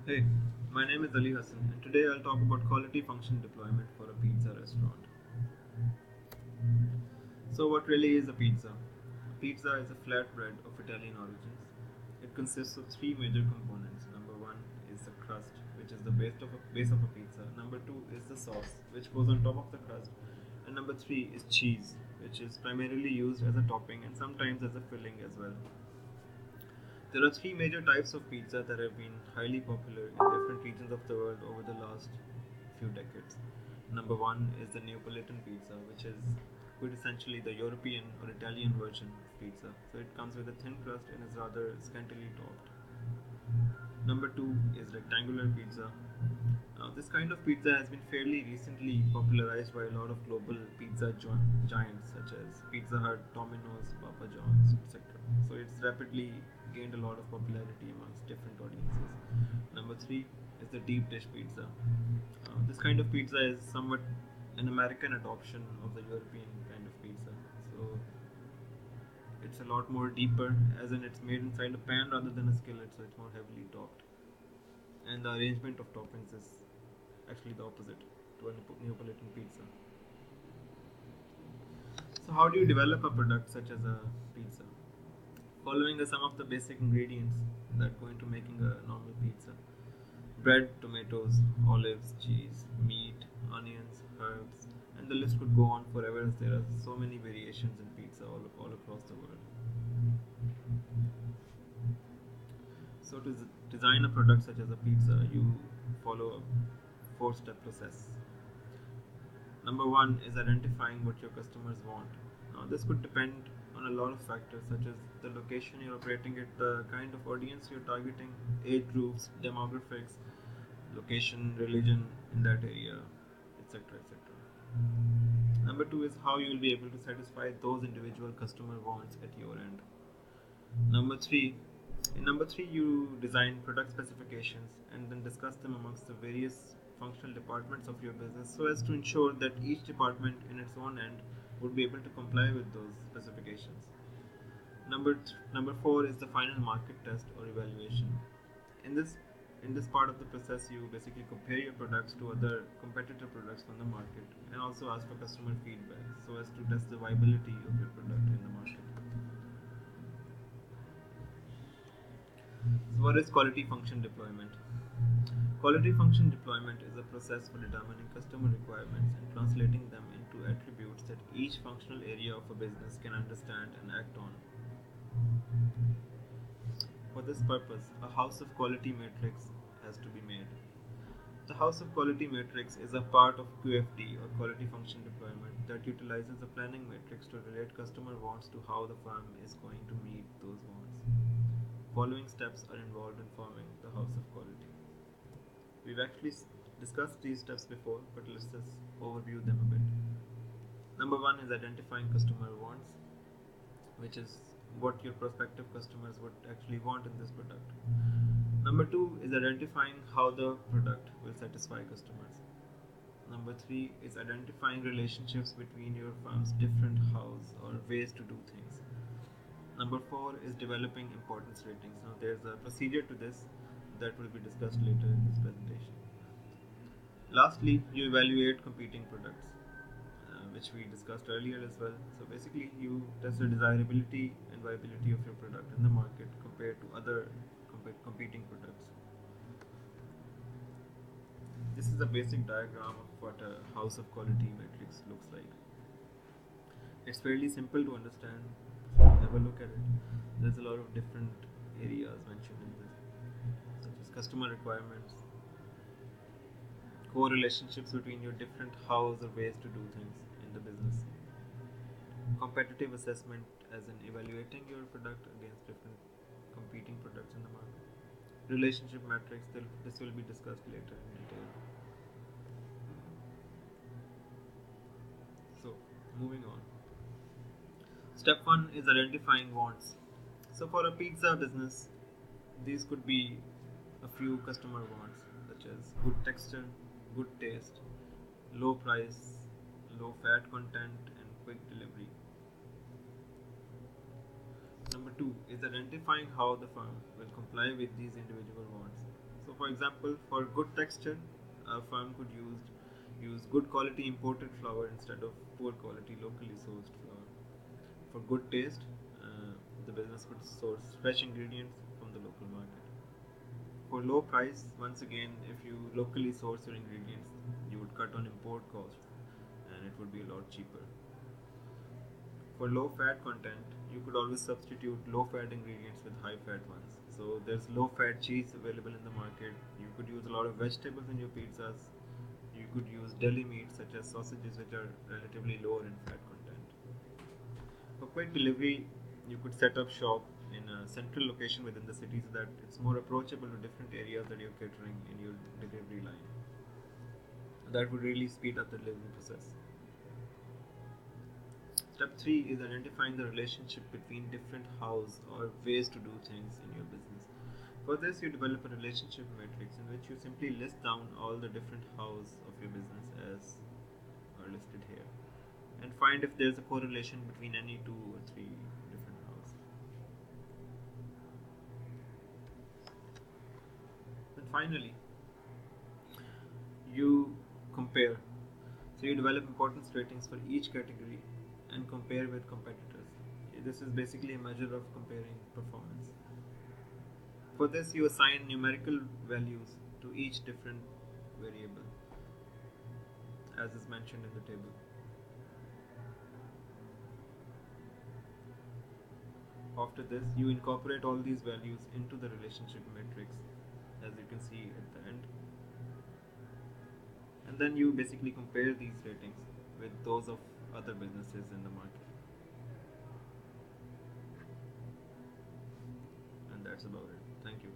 Hey, my name is Ali Hassan, and today I'll talk about quality function deployment for a pizza restaurant. So, what really is a pizza? Pizza is a flatbread of Italian origins. It consists of three major components. Number one is the crust, which is the base of a pizza. Number two is the sauce, which goes on top of the crust. And number three is cheese, which is primarily used as a topping and sometimes as a filling as well. There are three major types of pizza that have been highly popular in different regions of the world over the last few decades. Number one is the Neapolitan pizza, which is quintessentially the European or Italian version of pizza. So it comes with a thin crust and is rather scantily topped. Number two is rectangular pizza. Now, this kind of pizza has been fairly recently popularized by a lot of global giants such as Pizza Hut, Domino's, Papa John's, etc. So it's rapidly gained a lot of popularity amongst different audiences. Number three is the deep dish pizza. This kind of pizza is somewhat an American adoption of the European kind of pizza. So it's a lot more deeper, as in it's made inside a pan rather than a skillet, so it's more heavily topped. And the arrangement of toppings is actually the opposite to a Neapolitan pizza. So, how do you develop a product such as a pizza? Following are some of the basic ingredients that go into making a normal pizza: bread, tomatoes, olives, cheese, meat, onions, herbs, and the list could go on forever as there are so many variations in pizza all across the world. So, to design a product such as a pizza, you follow a four-step process. Number one is identifying what your customers want. Now, this could depend on a lot of factors such as the location you're operating at, the kind of audience you're targeting, age groups, demographics, location, religion in that area, etc. etc. Number two is how you will be able to satisfy those individual customer wants at your end. Number three, in number three, you design product specifications and then discuss them amongst the various functional departments of your business so as to ensure that each department in its own end would be able to comply with those specifications. Number four is the final market test or evaluation. In this in this part of the process, you basically compare your products to other competitor products from the market and also ask for customer feedback so as to test the viability of your product in the market. So, what is quality function deployment? Quality function deployment is a process for determining customer requirements and translating them into attributes that each functional area of a business can understand and act on. For this purpose, a house of quality matrix has to be made. The house of quality matrix is a part of QFD or quality function deployment that utilizes a planning matrix to relate customer wants to how the firm is going to meet those wants. Following steps are involved in forming the house of quality. We've actually discussed these steps before, but let's just overview them a bit. Number one is identifying customer wants, which is what your prospective customers would actually want in this product. Number two is identifying how the product will satisfy customers. Number three is identifying relationships between your firm's different hows or ways to do things. Number four is developing importance ratings. Now, there's a procedure to this that will be discussed later in this presentation. Lastly, you evaluate competing products, which we discussed earlier as well. So basically, you test the desirability and viability of your product in the market compared to other competing products. This is a basic diagram of what a house of quality matrix looks like. It's fairly simple to understand. Have a look at it. There's a lot of different areas mentioned in this, such as customer requirements, core relationships between your different hows or ways to do things in the business, competitive assessment as in evaluating your product against different competing products in the market, relationship metrics, this will be discussed later in detail. So, moving on. Step 1 is identifying wants. So, for a pizza business, these could be a few customer wants, such as good texture, good taste, low price, low fat content, and quick delivery. Number two is identifying how the firm will comply with these individual wants. So, for example, for good texture, a firm could use good quality imported flour instead of poor quality locally sourced flour. For good taste, the business would source fresh ingredients from the local market. For low price, once again, if you locally source your ingredients, you would cut on import cost and it would be a lot cheaper. For low fat content, you could always substitute low fat ingredients with high fat ones. So there's low fat cheese available in the market. You could use a lot of vegetables in your pizzas. You could use deli meats such as sausages, which are relatively lower in fat content. For quick delivery, you could set up shop in a central location within the city so that it's more approachable to different areas that you're catering in your delivery line. That would really speed up the delivery process. Step 3 is identifying the relationship between different hows or ways to do things in your business. For this, you develop a relationship matrix in which you simply list down all the different hows of your business as are listed here and find if there's a correlation between any two or three different hows. And finally, you compare. So you develop importance ratings for each category and compare with competitors. This is basically a measure of comparing performance. For this, you assign numerical values to each different variable, as is mentioned in the table. After this, you incorporate all these values into the relationship matrix, as you can see at the end. And then you basically compare these ratings with those of other businesses in the market. And that's about it. Thank you.